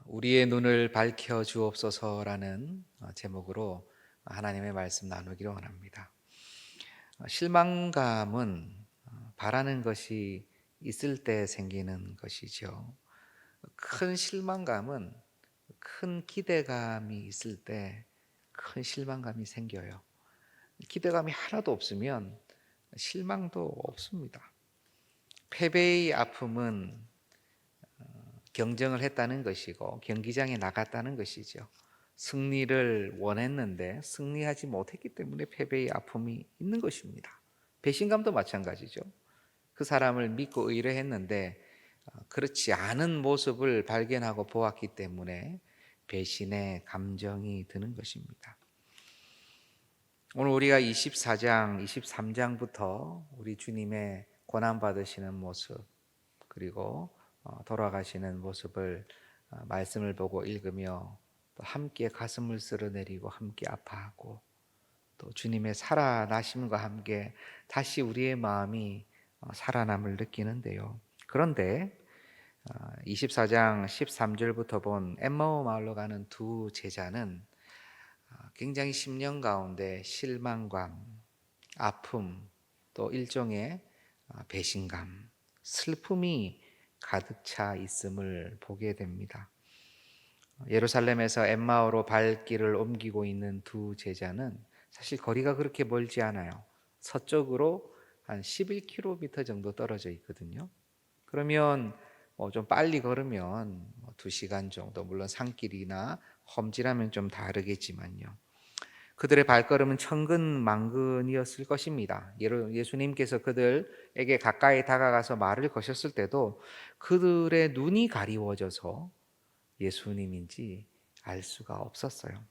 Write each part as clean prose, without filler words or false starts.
우리의 눈을 밝혀 주옵소서라는 제목으로 하나님의 말씀 나누기를 원합니다. 실망감은 바라는 것이 있을 때 생기는 것이죠. 큰 실망감은 큰 기대감이 있을 때 큰 실망감이 생겨요. 기대감이 하나도 없으면 실망도 없습니다. 패배의 아픔은 경쟁을 했다는 것이고 경기장에 나갔다는 것이죠. 승리를 원했는데 승리하지 못했기 때문에 패배의 아픔이 있는 것입니다. 배신감도 마찬가지죠. 그 사람을 믿고 의뢰했는데 그렇지 않은 모습을 발견하고 보았기 때문에 배신의 감정이 드는 것입니다. 오늘 우리가 24장, 23장부터 우리 주님의 고난받으시는 모습 그리고 돌아가시는 모습을 말씀을 보고 읽으며 또 함께 가슴을 쓸어내리고 함께 아파하고 또 주님의 살아나심과 함께 다시 우리의 마음이 살아남을 느끼는데요. 그런데 24장 13절부터 본 엠마오 마을로 가는 두 제자는 굉장히 10년 가운데 실망감, 아픔, 또 일종의 배신감, 슬픔이 가득 차 있음을 보게 됩니다. 예루살렘에서 엠마오로 발길을 옮기고 있는 두 제자는 사실 거리가 그렇게 멀지 않아요. 서쪽으로 한 11km 정도 떨어져 있거든요. 그러면 좀 빨리 걸으면 2시간 정도, 물론 산길이나 험지라면 좀 다르겠지만요. 그들의 발걸음은 천근만근이었을 것입니다. 예수님께서 그들에게 가까이 다가가서 말을 거셨을 때도 그들의 눈이 가리워져서 예수님인지 알 수가 없었어요.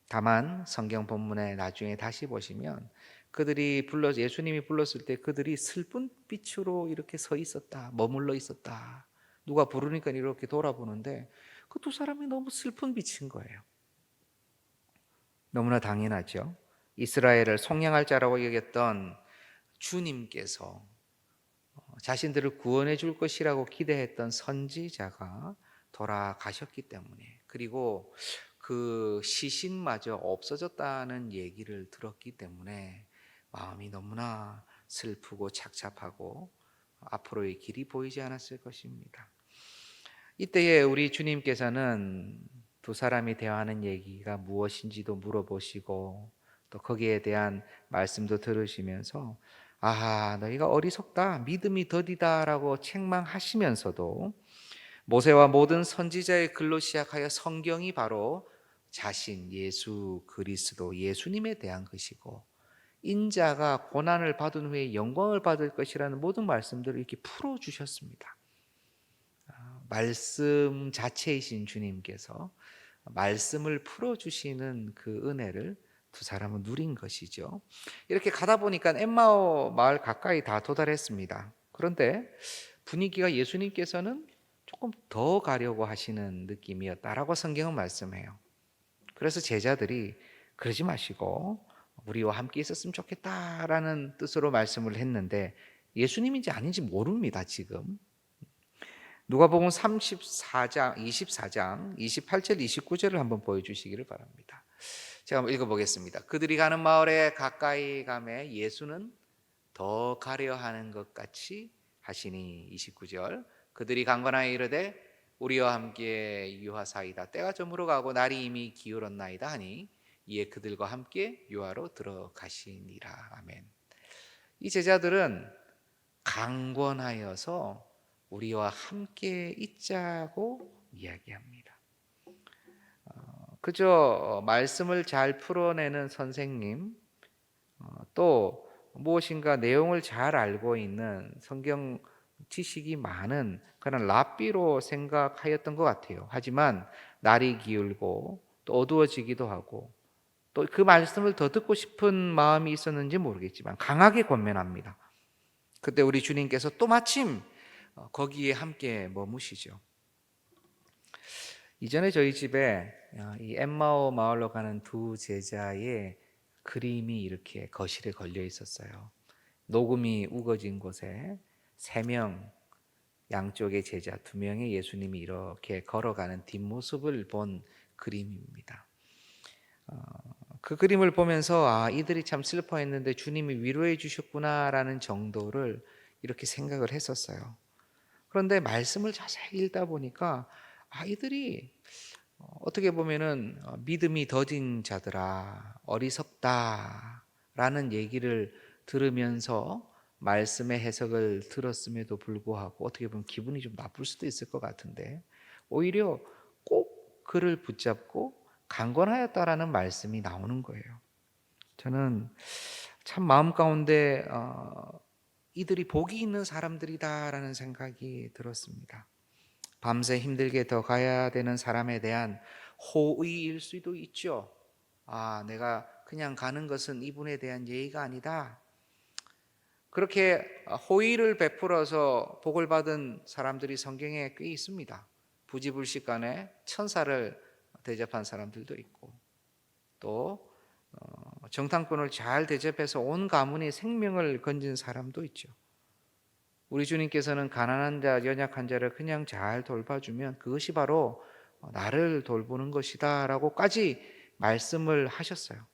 다만 성경 본문에 나중에 다시 보시면 예수님이 불렀을 때 그들이 슬픈 빛으로 이렇게 서 있었다, 머물러 있었다. 누가 부르니까 이렇게 돌아보는데 그 두 사람이 너무 슬픈 빛인 거예요. 너무나 당연하죠. 이스라엘을 속량할 자라고 여겼던 주님께서 자신들을 구원해 줄 것이라고 기대했던 선지자가 돌아가셨기 때문에, 그리고 그 시신마저 없어졌다는 얘기를 들었기 때문에 마음이 너무나 슬프고 착잡하고 앞으로의 길이 보이지 않았을 것입니다. 이때에 우리 주님께서는 두 사람이 대화하는 얘기가 무엇인지도 물어보시고 또 거기에 대한 말씀도 들으시면서 너희가 어리석다, 믿음이 더디다라고 책망하시면서도 모세와 모든 선지자의 글로 시작하여 성경이 바로 자신 예수 그리스도 예수님에 대한 것이고 인자가 고난을 받은 후에 영광을 받을 것이라는 모든 말씀들을 이렇게 풀어 주셨습니다. 말씀 자체이신 주님께서 말씀을 풀어주시는 그 은혜를 두 사람은 누린 것이죠. 이렇게 가다 보니까 엠마오 마을 가까이 다 도달했습니다. 그런데 분위기가 예수님께서는 조금 더 가려고 하시는 느낌이었다라고 성경은 말씀해요. 그래서 제자들이 그러지 마시고 우리와 함께 있었으면 좋겠다라는 뜻으로 말씀을 했는데 예수님인지 아닌지 모릅니다, 지금. 누가복음 34장, 24장 28절 29절을 한번 보여주시기를 바랍니다. 제가 한번 읽어보겠습니다. 그들이 가는 마을에 가까이 가매 예수는 더 가려 하는 것 같이 하시니 29절 그들이 강건하여 이르되 우리와 함께 유하사이다 때가 저물어 가고 날이 이미 기울었나이다 하니 이에 그들과 함께 유하로 들어가시니라. 아멘. 이 제자들은 강권하여서 우리와 함께 있자고 이야기합니다. 그저 말씀을 잘 풀어내는 선생님, 또 무엇인가 내용을 잘 알고 있는 성경 지식이 많은 그런 랍비로 생각하였던 것 같아요. 하지만 날이 기울고 또 어두워지기도 하고 또 그 말씀을 더 듣고 싶은 마음이 있었는지 모르겠지만 강하게 권면합니다. 그때 우리 주님께서 또 마침 거기에 함께 머무시죠. 이전에 저희 집에 이 엠마오 마을로 가는 두 제자의 그림이 이렇게 거실에 걸려 있었어요. 녹음이 우거진 곳에 3명 양쪽의 제자 두 명의 예수님이 이렇게 걸어가는 뒷모습을 본 그림입니다. 그 그림을 보면서 이들이 참 슬퍼했는데 주님이 위로해 주셨구나라는 정도를 이렇게 생각을 했었어요. 그런데 말씀을 자세히 읽다 보니까 이들이 어떻게 보면은 믿음이 더딘 자들아 어리석다라는 얘기를 들으면서 말씀의 해석을 들었음에도 불구하고 어떻게 보면 기분이 좀 나쁠 수도 있을 것 같은데 오히려 꼭 그를 붙잡고 강권하였다라는 말씀이 나오는 거예요. 저는 참 마음 가운데 이들이 복이 있는 사람들이다라는 생각이 들었습니다. 밤새 힘들게 더 가야 되는 사람에 대한 호의일 수도 있죠. 내가 그냥 가는 것은 이분에 대한 예의가 아니다. 그렇게 호의를 베풀어서 복을 받은 사람들이 성경에 꽤 있습니다. 부지불식간에 천사를 대접한 사람들도 있고 또 정탐꾼을 잘 대접해서 온 가문이 생명을 건진 사람도 있죠. 우리 주님께서는 가난한 자, 연약한 자를 그냥 잘 돌봐주면 그것이 바로 나를 돌보는 것이다 라고까지 말씀을 하셨어요.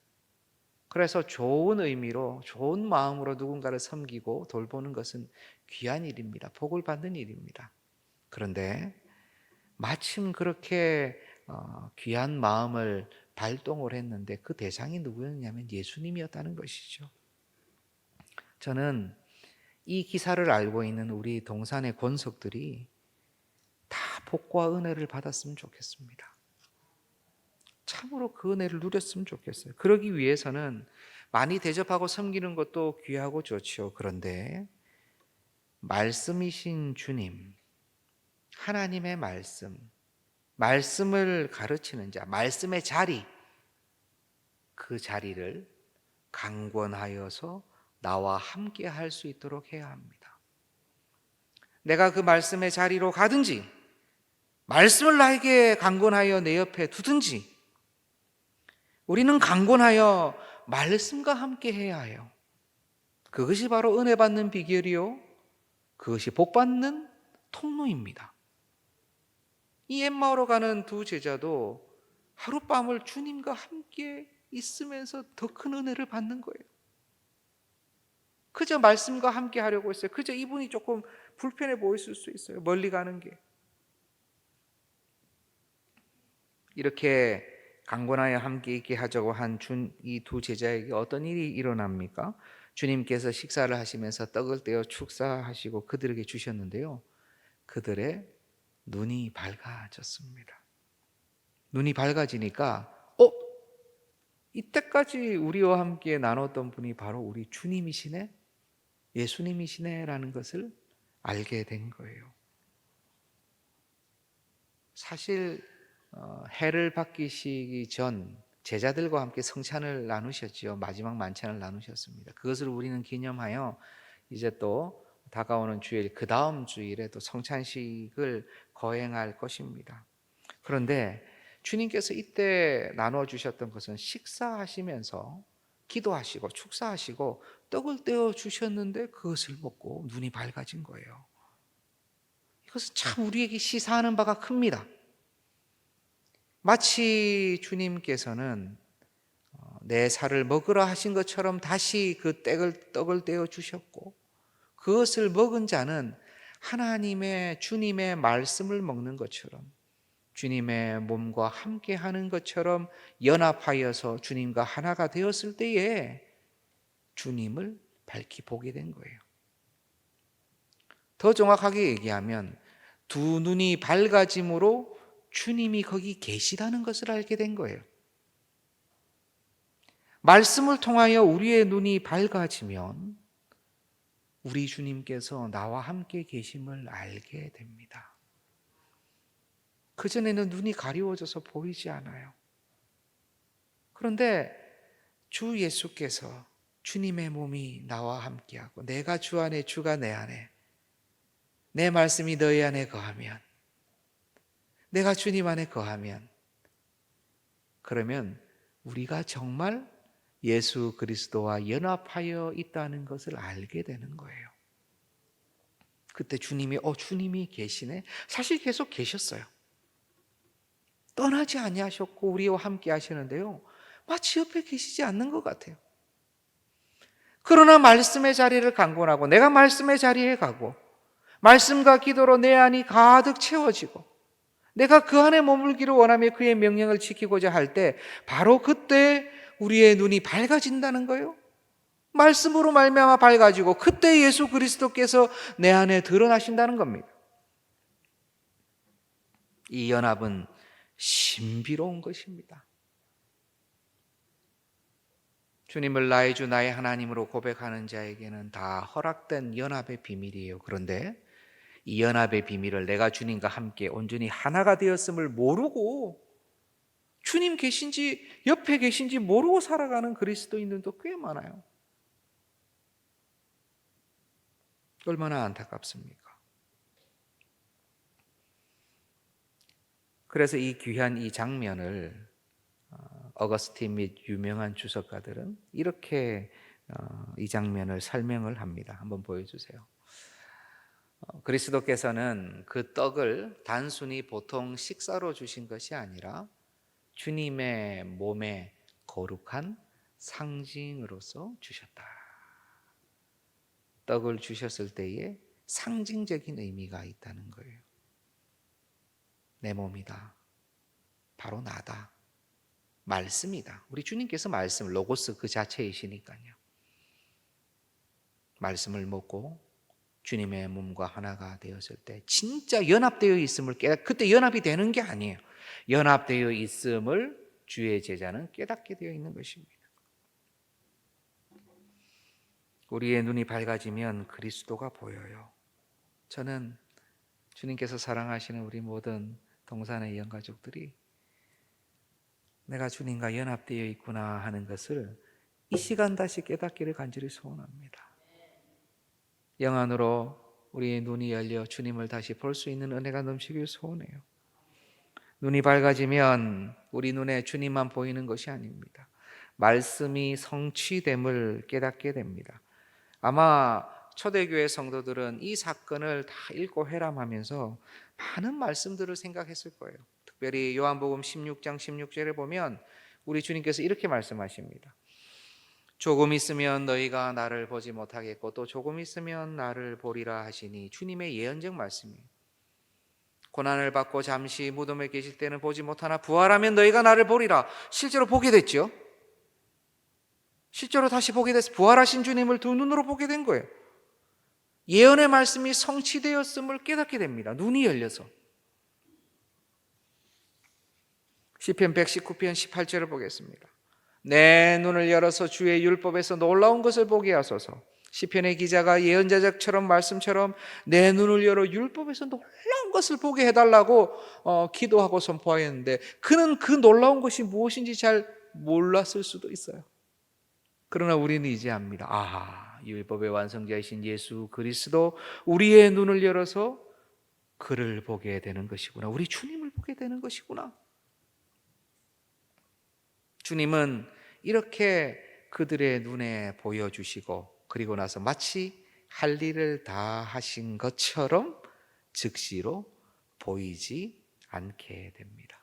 그래서 좋은 의미로 좋은 마음으로 누군가를 섬기고 돌보는 것은 귀한 일입니다. 복을 받는 일입니다. 그런데 마침 그렇게 귀한 마음을 발동을 했는데 그 대상이 누구였냐면 예수님이었다는 것이죠. 저는 이 기사를 알고 있는 우리 동산의 권속들이 다 복과 은혜를 받았으면 좋겠습니다. 참으로 그 은혜를 누렸으면 좋겠어요. 그러기 위해서는 많이 대접하고 섬기는 것도 귀하고 좋죠. 그런데 말씀이신 주님, 하나님의 말씀을 가르치는 자, 말씀의 자리, 그 자리를 강권하여서 나와 함께 할 수 있도록 해야 합니다. 내가 그 말씀의 자리로 가든지 말씀을 나에게 강권하여 내 옆에 두든지 우리는 강권하여 말씀과 함께 해야 해요. 그것이 바로 은혜 받는 비결이요 그것이 복 받는 통로입니다. 이 엠마오로 가는 두 제자도 하룻밤을 주님과 함께 있으면서 더 큰 은혜를 받는 거예요. 그저 말씀과 함께 하려고 했어요. 그저 이분이 조금 불편해 보였을 수 있어요. 멀리 가는 게. 이렇게 강권하여 함께 있게 하자고 한 이 두 제자에게 어떤 일이 일어납니까? 주님께서 식사를 하시면서 떡을 떼어 축사하시고 그들에게 주셨는데요. 그들의 눈이 밝아졌습니다. 눈이 밝아지니까 이때까지 우리와 함께 나눴던 분이 바로 우리 주님이시네? 예수님이시네라는 것을 알게 된 거예요. 사실 해를 바뀌시기 전 제자들과 함께 성찬을 나누셨지요. 마지막 만찬을 나누셨습니다. 그것을 우리는 기념하여 이제 또 다가오는 주일 그 다음 주일에 또 성찬식을 거행할 것입니다. 그런데 주님께서 이때 나눠 주셨던 것은 식사하시면서 기도하시고 축사하시고 떡을 떼어 주셨는데 그것을 먹고 눈이 밝아진 거예요. 이것은 참 우리에게 시사하는 바가 큽니다. 마치 주님께서는 내 살을 먹으라 하신 것처럼 다시 그 떡을 떼어 주셨고 그것을 먹은 자는 하나님의 주님의 말씀을 먹는 것처럼 주님의 몸과 함께 하는 것처럼 연합하여서 주님과 하나가 되었을 때에 주님을 밝히 보게 된 거예요. 더 정확하게 얘기하면 두 눈이 밝아짐으로 주님이 거기 계시다는 것을 알게 된 거예요. 말씀을 통하여 우리의 눈이 밝아지면 우리 주님께서 나와 함께 계심을 알게 됩니다. 그전에는 눈이 가리워져서 보이지 않아요. 그런데 주 예수께서 주님의 몸이 나와 함께하고 내가 주 안에 주가 내 안에 내 말씀이 너희 안에 거하면 내가 주님 안에 거하면 그러면 우리가 정말 예수 그리스도와 연합하여 있다는 것을 알게 되는 거예요. 그때 주님이 계시네. 사실 계속 계셨어요. 떠나지 아니하셨고 우리와 함께 하시는데요, 마치 옆에 계시지 않는 것 같아요. 그러나 말씀의 자리를 강권하고 내가 말씀의 자리에 가고 말씀과 기도로 내 안이 가득 채워지고 내가 그 안에 머물기를 원하며 그의 명령을 지키고자 할 때 바로 그때 우리의 눈이 밝아진다는 거예요. 말씀으로 말미암아 밝아지고 그때 예수 그리스도께서 내 안에 드러나신다는 겁니다. 이 연합은 신비로운 것입니다. 주님을 나의 주 나의 하나님으로 고백하는 자에게는 다 허락된 연합의 비밀이에요. 그런데 이 연합의 비밀을 내가 주님과 함께 온전히 하나가 되었음을 모르고 주님 계신지 옆에 계신지 모르고 살아가는 그리스도인들도 꽤 많아요. 얼마나 안타깝습니까? 그래서 이 귀한 이 장면을 어거스틴 및 유명한 주석가들은 이렇게 이 장면을 설명을 합니다. 한번 보여주세요. 그리스도께서는 그 떡을 단순히 보통 식사로 주신 것이 아니라 주님의 몸의 거룩한 상징으로서 주셨다. 떡을 주셨을 때에 상징적인 의미가 있다는 거예요. 내 몸이다. 바로 나다. 말씀이다. 우리 주님께서 말씀, 로고스 그 자체이시니까요. 말씀을 먹고 주님의 몸과 하나가 되었을 때 진짜 연합되어 있음을 그때 연합이 되는 게 아니에요. 연합되어 있음을 주의 제자는 깨닫게 되어 있는 것입니다. 우리의 눈이 밝아지면 그리스도가 보여요. 저는 주님께서 사랑하시는 우리 모든 동산의 영가족들이 내가 주님과 연합되어 있구나 하는 것을 이 시간 다시 깨닫기를 간절히 소원합니다. 영안으로 우리의 눈이 열려 주님을 다시 볼 수 있는 은혜가 넘치길 소원해요. 눈이 밝아지면 우리 눈에 주님만 보이는 것이 아닙니다. 말씀이 성취됨을 깨닫게 됩니다. 아마 초대교회 성도들은 이 사건을 다 읽고 회람하면서 많은 말씀들을 생각했을 거예요. 특별히 요한복음 16장 16절에 보면 우리 주님께서 이렇게 말씀하십니다. 조금 있으면 너희가 나를 보지 못하겠고 또 조금 있으면 나를 보리라 하시니, 주님의 예언적 말씀이에요. 고난을 받고 잠시 무덤에 계실 때는 보지 못하나 부활하면 너희가 나를 보리라. 실제로 보게 됐죠. 실제로 다시 보게 돼서 부활하신 주님을 두 눈으로 보게 된 거예요. 예언의 말씀이 성취되었음을 깨닫게 됩니다. 눈이 열려서. 시편 119편 18절을 보겠습니다. 내 눈을 열어서 주의 율법에서 놀라운 것을 보게 하소서. 시편의 기자가 예언자적처럼 말씀처럼 내 눈을 열어 율법에서 놀라운 것을 보게 해달라고 기도하고 선포하였는데 그는 그 놀라운 것이 무엇인지 잘 몰랐을 수도 있어요. 그러나 우리는 이제 압니다. 율법의 완성자이신 예수 그리스도 우리의 눈을 열어서 그를 보게 되는 것이구나. 우리 주님을 보게 되는 것이구나. 주님은 이렇게 그들의 눈에 보여주시고 그리고 나서 마치 할 일을 다 하신 것처럼 즉시로 보이지 않게 됩니다.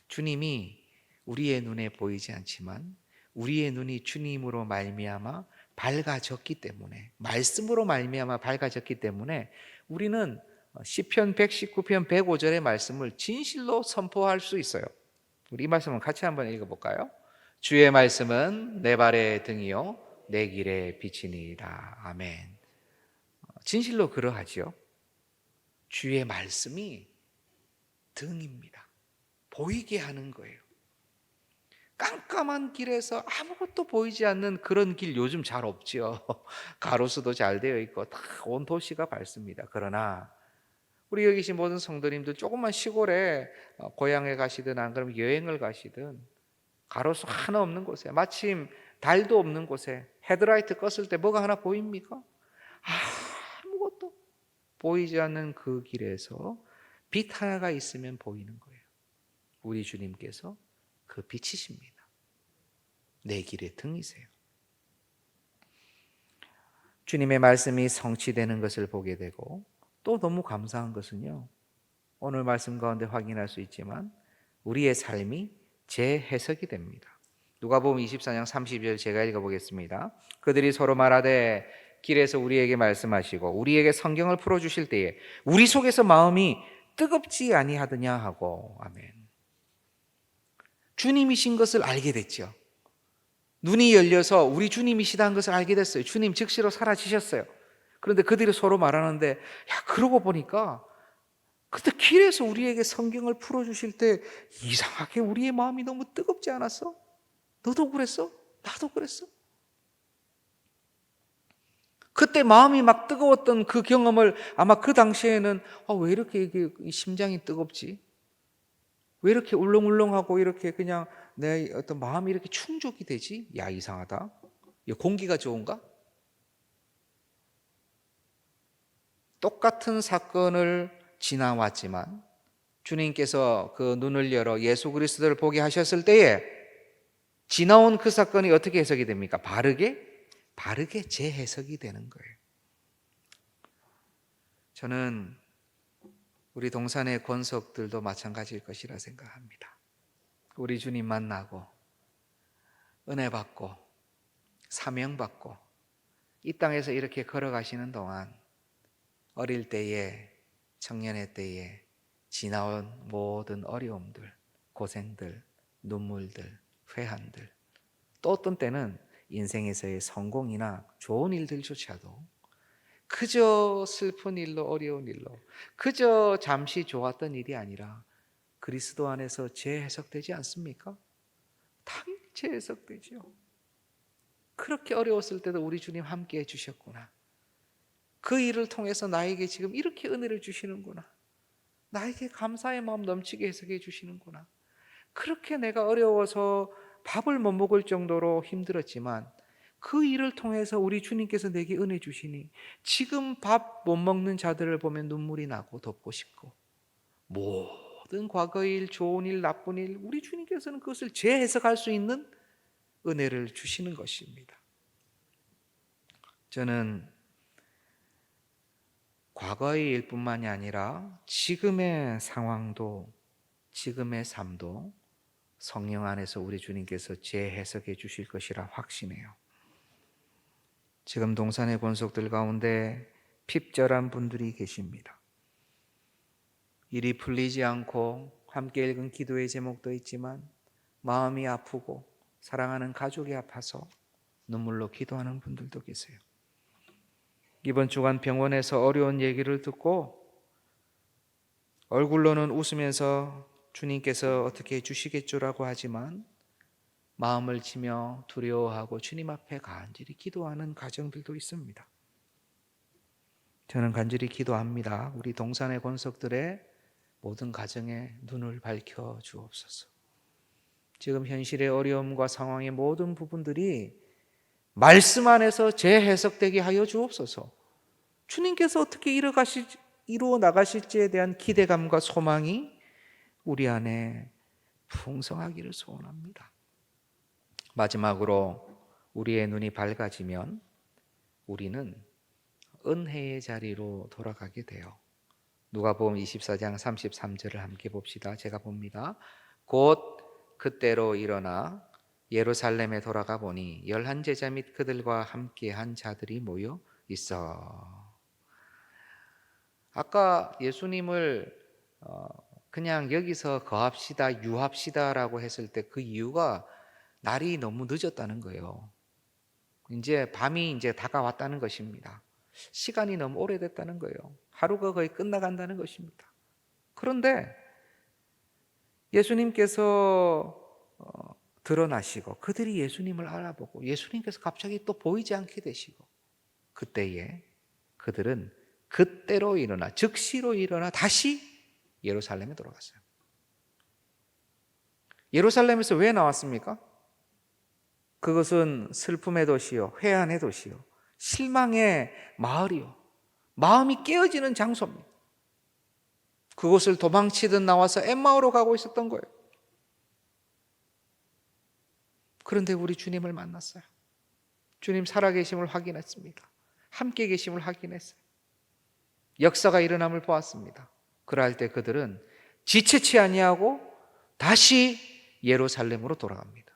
주님이 우리의 눈에 보이지 않지만 우리의 눈이 주님으로 말미암아 밝아졌기 때문에, 말씀으로 말미암아 밝아졌기 때문에 우리는 시편 119편 105절의 말씀을 진실로 선포할 수 있어요. 우리 이 말씀을 같이 한번 읽어볼까요? 주의 말씀은 내 발의 등이요 내 길의 빛이니이다. 아멘. 진실로 그러하지요. 주의 말씀이 등입니다. 보이게 하는 거예요. 깜깜한 길에서 아무것도 보이지 않는 그런 길 요즘 잘 없죠. 가로수도 잘 되어 있고 다 온 도시가 밝습니다. 그러나 우리 여기 계신 모든 성도님들 조금만 시골에 고향에 가시든 안 그러면 여행을 가시든 가로수 하나 없는 곳에, 마침 달도 없는 곳에 헤드라이트 껐을 때 뭐가 하나 보입니까? 아무것도 보이지 않는 그 길에서 빛 하나가 있으면 보이는 거예요. 우리 주님께서 그 빛이십니다. 내 길의 등이세요. 주님의 말씀이 성취되는 것을 보게 되고, 또 너무 감사한 것은요, 오늘 말씀 가운데 확인할 수 있지만 우리의 삶이 재해석이 됩니다. 누가복음 24장 30절 제가 읽어보겠습니다. 그들이 서로 말하되 길에서 우리에게 말씀하시고 우리에게 성경을 풀어주실 때에 우리 속에서 마음이 뜨겁지 아니하더냐 하고. 아멘. 주님이신 것을 알게 됐죠. 눈이 열려서 우리 주님이시다는 것을 알게 됐어요. 주님 즉시로 사라지셨어요. 그런데 그들이 서로 말하는데, 야, 그러고 보니까 그때 길에서 우리에게 성경을 풀어주실 때 이상하게 우리의 마음이 너무 뜨겁지 않았어? 너도 그랬어? 나도 그랬어? 그때 마음이 막 뜨거웠던 그 경험을 아마 그 당시에는 왜 이렇게 이게 심장이 뜨겁지? 왜 이렇게 울렁울렁하고 이렇게 그냥 내 어떤 마음이 이렇게 충족이 되지? 야, 이상하다. 공기가 좋은가? 똑같은 사건을 지나왔지만 주님께서 그 눈을 열어 예수 그리스도를 보게 하셨을 때에 지나온 그 사건이 어떻게 해석이 됩니까? 바르게 재해석이 되는 거예요. 저는 우리 동산의 권속들도 마찬가지일 것이라 생각합니다. 우리 주님 만나고 은혜 받고 사명 받고 이 땅에서 이렇게 걸어가시는 동안 어릴 때에, 청년의 때에 지나온 모든 어려움들, 고생들, 눈물들, 회한들, 또 어떤 때는 인생에서의 성공이나 좋은 일들조차도 그저 슬픈 일로, 어려운 일로, 그저 잠시 좋았던 일이 아니라 그리스도 안에서 재해석되지 않습니까? 당연히 재해석되죠. 그렇게 어려웠을 때도 우리 주님 함께 해주셨구나. 그 일을 통해서 나에게 지금 이렇게 은혜를 주시는구나. 나에게 감사의 마음 넘치게 해석해 주시는구나. 그렇게 내가 어려워서 밥을 못 먹을 정도로 힘들었지만 그 일을 통해서 우리 주님께서 내게 은혜 주시니 지금 밥 못 먹는 자들을 보면 눈물이 나고 돕고 싶고, 모든 과거의 일, 좋은 일, 나쁜 일, 우리 주님께서는 그것을 재해석할 수 있는 은혜를 주시는 것입니다. 저는 과거의 일뿐만이 아니라 지금의 상황도, 지금의 삶도 성령 안에서 우리 주님께서 재해석해 주실 것이라 확신해요. 지금 동산의 권속들 가운데 핍절한 분들이 계십니다. 일이 풀리지 않고 함께 읽은 기도의 제목도 있지만 마음이 아프고 사랑하는 가족이 아파서 눈물로 기도하는 분들도 계세요. 이번 주간 병원에서 어려운 얘기를 듣고 얼굴로는 웃으면서 주님께서 어떻게 해주시겠죠라고 하지만 마음을 치며 두려워하고 주님 앞에 간절히 기도하는 가정들도 있습니다. 저는 간절히 기도합니다. 우리 동산의 권속들의 모든 가정에 눈을 밝혀 주옵소서. 지금 현실의 어려움과 상황의 모든 부분들이 말씀 안에서 재해석되게 하여 주옵소서. 주님께서 어떻게 이루어 나가실지에 대한 기대감과 소망이 우리 안에 풍성하기를 소원합니다. 마지막으로 우리의 눈이 밝아지면 우리는 은혜의 자리로 돌아가게 돼요. 누가복음 24장 33절을 함께 봅시다. 제가 봅니다. 곧 그때로 일어나 예루살렘에 돌아가 보니 11 제자 및 그들과 함께한 자들이 모여 있어. 아까 예수님을 그냥 여기서 거합시다, 유합시다라고 했을 때 그 이유가 날이 너무 늦었다는 거예요. 이제 밤이 이제 다가왔다는 것입니다. 시간이 너무 오래됐다는 거예요. 하루가 거의 끝나간다는 것입니다. 그런데 예수님께서 드러나시고 그들이 예수님을 알아보고 예수님께서 갑자기 또 보이지 않게 되시고 그때에 그들은 그때로 일어나 즉시로 일어나 다시 예루살렘에 돌아갔어요. 예루살렘에서 왜 나왔습니까? 그것은 슬픔의 도시요, 회한의 도시요, 실망의 마을이요, 마음이 깨어지는 장소입니다. 그곳을 도망치듯 나와서 엠마오로 가고 있었던 거예요. 그런데 우리 주님을 만났어요. 주님 살아계심을 확인했습니다. 함께 계심을 확인했어요. 역사가 일어남을 보았습니다. 그럴 때 그들은 지체치 아니하고 다시 예루살렘으로 돌아갑니다.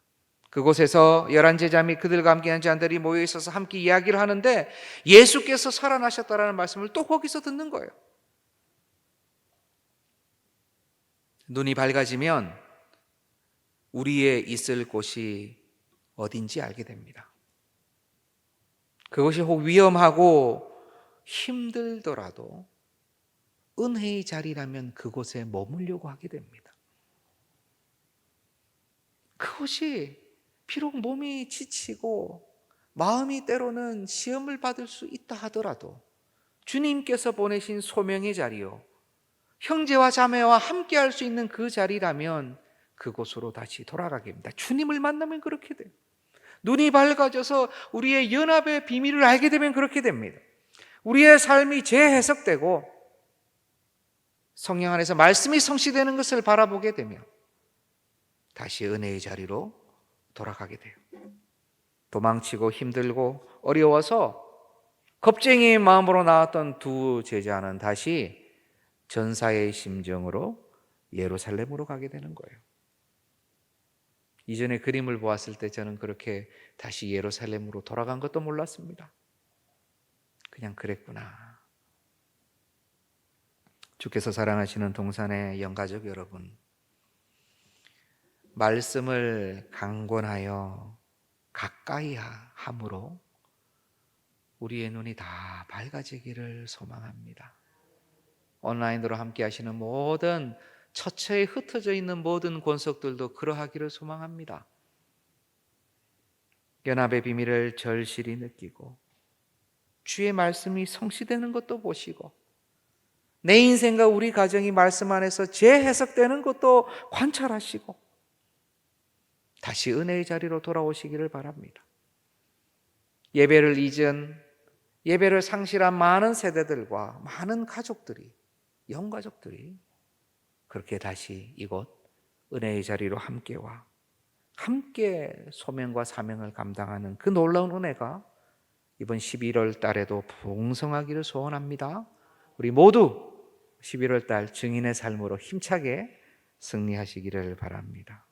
그곳에서 11제자 및 그들과 함께한 자들이 모여 있어서 함께 이야기를 하는데 예수께서 살아나셨다라는 말씀을 또 거기서 듣는 거예요. 눈이 밝아지면 우리의 있을 곳이 어딘지 알게 됩니다. 그것이 혹 위험하고 힘들더라도 은혜의 자리라면 그곳에 머물려고 하게 됩니다. 그것이 비록 몸이 지치고 마음이 때로는 시험을 받을 수 있다 하더라도 주님께서 보내신 소명의 자리요, 형제와 자매와 함께 할 수 있는 그 자리라면 그곳으로 다시 돌아가게 됩니다. 주님을 만나면 그렇게 돼요. 눈이 밝아져서 우리의 연합의 비밀을 알게 되면 그렇게 됩니다. 우리의 삶이 재해석되고 성령 안에서 말씀이 성취되는 것을 바라보게 되면 다시 은혜의 자리로 돌아가게 돼요. 도망치고 힘들고 어려워서 겁쟁이의 마음으로 나왔던 두 제자는 다시 전사의 심정으로 예루살렘으로 가게 되는 거예요. 이전에 그림을 보았을 때 저는 그렇게 다시 예루살렘으로 돌아간 것도 몰랐습니다. 그냥 그랬구나. 주께서 사랑하시는 동산의 영가족 여러분, 말씀을 강권하여 가까이 함으로 우리의 눈이 다 밝아지기를 소망합니다. 온라인으로 함께 하시는 모든 처처에 흩어져 있는 모든 권속들도 그러하기를 소망합니다. 연합의 비밀을 절실히 느끼고 주의 말씀이 성취되는 것도 보시고 내 인생과 우리 가정이 말씀 안에서 재해석되는 것도 관찰하시고 다시 은혜의 자리로 돌아오시기를 바랍니다. 예배를 잊은, 예배를 상실한 많은 세대들과 많은 가족들이, 영가족들이 그렇게 다시 이곳 은혜의 자리로 함께 와 함께 소명과 사명을 감당하는 그 놀라운 은혜가 이번 11월 달에도 풍성하기를 소원합니다. 우리 모두 11월 달 증인의 삶으로 힘차게 승리하시기를 바랍니다.